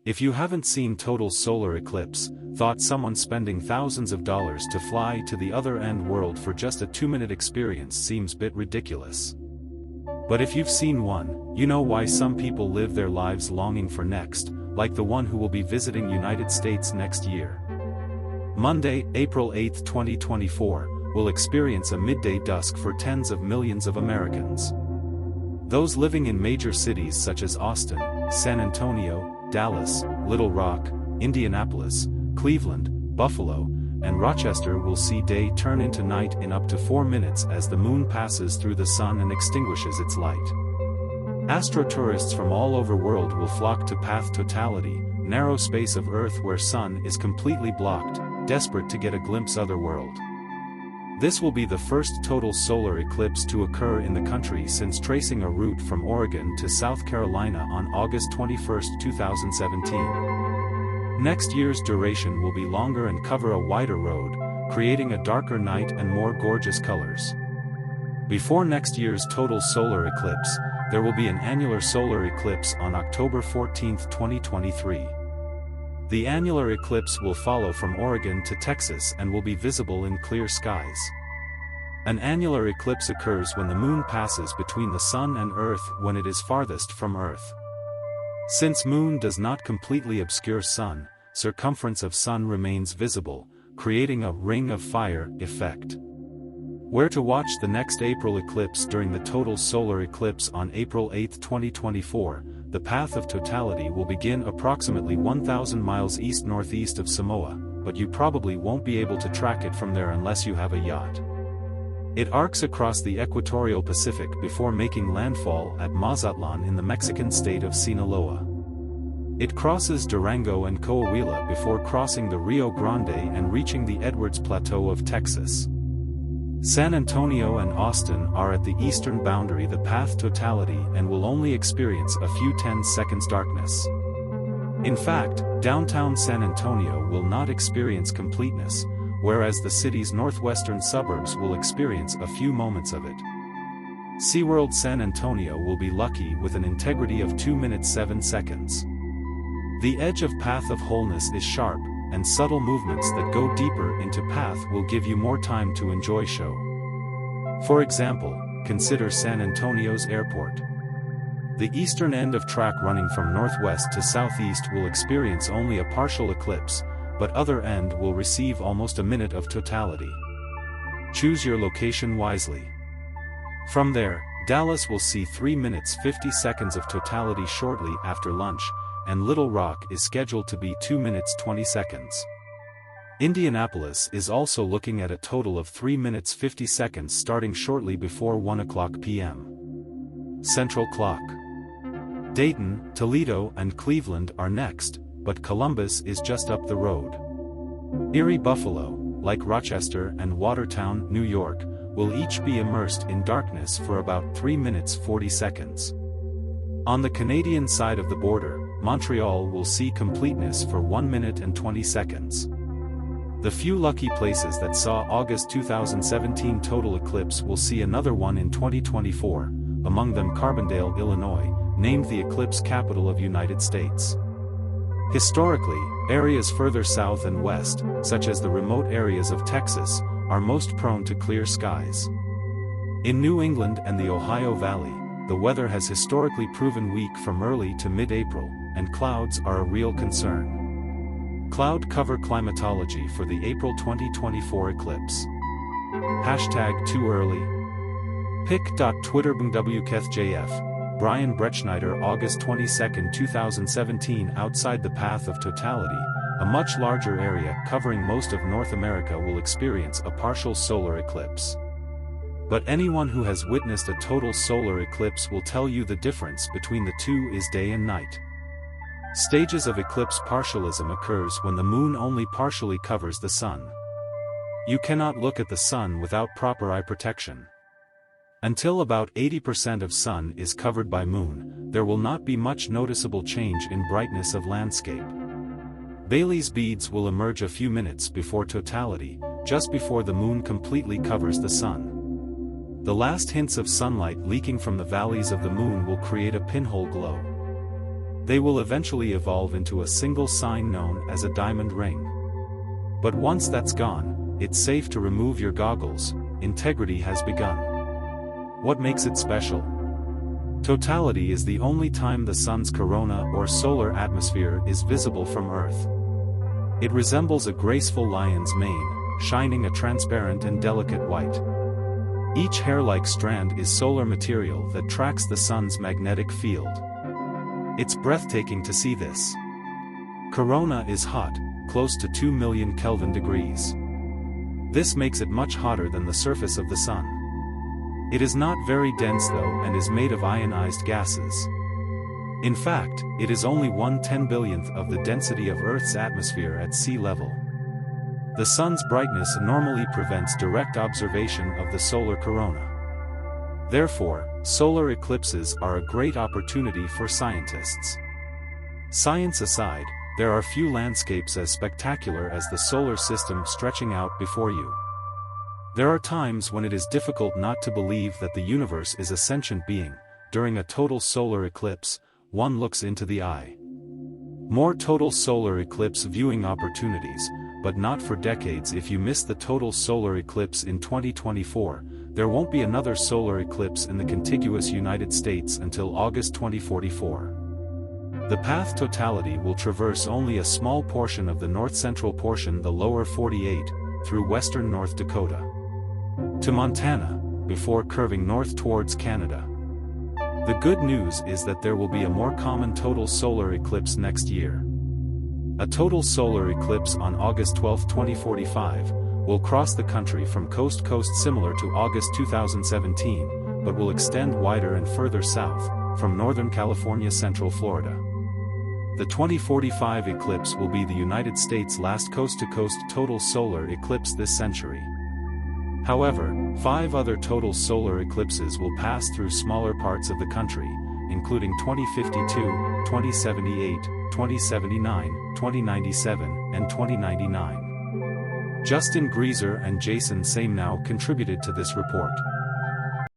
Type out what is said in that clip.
If you haven't seen total solar eclipse, thought someone spending thousands of dollars to fly to the other end world for just a 2-minute experience seems bit ridiculous. But if you've seen one, you know why some people live their lives longing for next, like the one who will be visiting United States next year. Monday, April 8, 2024, will experience a midday dusk for tens of millions of Americans. Those living in major cities such as Austin, San Antonio, Dallas, Little Rock, Indianapolis, Cleveland, Buffalo, and Rochester will see day turn into night in up to 4 minutes as the moon passes through the sun and extinguishes its light. Astrotourists from all over the world will flock to path totality, narrow space of Earth where sun is completely blocked, desperate to get a glimpse other world. This will be the first total solar eclipse to occur in the country since tracing a route from Oregon to South Carolina on August 21, 2017. Next year's duration will be longer and cover a wider road, creating a darker night and more gorgeous colors. Before next year's total solar eclipse, there will be an annular solar eclipse on October 14, 2023. The annular eclipse will follow from Oregon to Texas and will be visible in clear skies. An annular eclipse occurs when the moon passes between the sun and Earth when it is farthest from Earth. Since moon does not completely obscure sun, circumference of sun remains visible, creating a ring of fire effect. Where to watch the next April eclipse during the total solar eclipse on April 8, 2024, the path of totality will begin approximately 1,000 miles east-northeast of Samoa, but you probably won't be able to track it from there unless you have a yacht. It arcs across the equatorial Pacific before making landfall at Mazatlan in the Mexican state of Sinaloa. It crosses Durango and Coahuila before crossing the Rio Grande and reaching the Edwards Plateau of Texas. San Antonio and Austin are at the eastern boundary the path totality and will only experience a few 10 seconds darkness. In fact, downtown San Antonio will not experience completeness, whereas the city's northwestern suburbs will experience a few moments of it. SeaWorld San Antonio will be lucky with an integrity of 2 minutes 7 seconds. The edge of path of wholeness is sharp, and subtle movements that go deeper into path will give you more time to enjoy show. For example, consider San Antonio's airport. The eastern end of track running from northwest to southeast will experience only a partial eclipse, but other end will receive almost a minute of totality. Choose your location wisely. From there, Dallas will see 3 minutes 50 seconds of totality shortly after lunch, and Little Rock is scheduled to be 2 minutes 20 seconds. Indianapolis is also looking at a total of 3 minutes 50 seconds starting shortly before 1 o'clock p.m. Central Clock. Dayton, Toledo and Cleveland are next, but Columbus is just up the road. Erie, Buffalo, like Rochester and Watertown, New York, will each be immersed in darkness for about 3 minutes 40 seconds. On the Canadian side of the border, Montreal will see completeness for 1 minute and 20 seconds. The few lucky places that saw August 2017 total eclipse will see another one in 2024, among them Carbondale, Illinois, named the eclipse capital of United States. Historically, areas further south and west, such as the remote areas of Texas, are most prone to clear skies. In New England and the Ohio Valley, the weather has historically proven weak from early to mid-April, and clouds are a real concern. Cloud cover climatology for the April 2024 eclipse. #TooEarly. pic.twitter.bwkethjf, Brian Bretschneider August 22, 2017 Outside the path of totality, a much larger area covering most of North America will experience a partial solar eclipse. But anyone who has witnessed a total solar eclipse will tell you the difference between the two is day and night. Stages of eclipse partialism occurs when the moon only partially covers the sun. You cannot look at the sun without proper eye protection. Until about 80% of sun is covered by moon, there will not be much noticeable change in brightness of landscape. Baily's beads will emerge a few minutes before totality, just before the moon completely covers the sun. The last hints of sunlight leaking from the valleys of the moon will create a pinhole glow. They will eventually evolve into a single sign known as a diamond ring. But once that's gone, it's safe to remove your goggles. Integrity has begun. What makes it special? Totality is the only time the sun's corona or solar atmosphere is visible from Earth. It resembles a graceful lion's mane, shining a transparent and delicate white. Each hair-like strand is solar material that tracks the sun's magnetic field. It's breathtaking to see this. Corona is hot, close to 2 million Kelvin degrees. This makes it much hotter than the surface of the sun. It is not very dense though and is made of ionized gases. In fact, it is only 1/10,000,000th of the density of Earth's atmosphere at sea level. The sun's brightness normally prevents direct observation of the solar corona. Therefore, solar eclipses are a great opportunity for scientists. Science aside, there are few landscapes as spectacular as the solar system stretching out before you. There are times when it is difficult not to believe that the universe is a sentient being. During a total solar eclipse, one looks into the eye. More total solar eclipse viewing opportunities, but not for decades. If you miss the total solar eclipse in 2024, there won't be another solar eclipse in the contiguous United States until August 2044. The path totality will traverse only a small portion of the north-central portion, the lower 48, through western North Dakota to Montana, before curving north towards Canada. The good news is that there will be a more common total solar eclipse next year. A total solar eclipse on August 12, 2045, will cross the country from coast to coast, similar to August 2017, but will extend wider and further south, from Northern California to Central Florida. The 2045 eclipse will be the United States' last coast-to-coast total solar eclipse this century. However, 5 other total solar eclipses will pass through smaller parts of the country, including 2052, 2078, 2079, 2097, and 2099. Justin Grieser and Jason Samenow contributed to this report.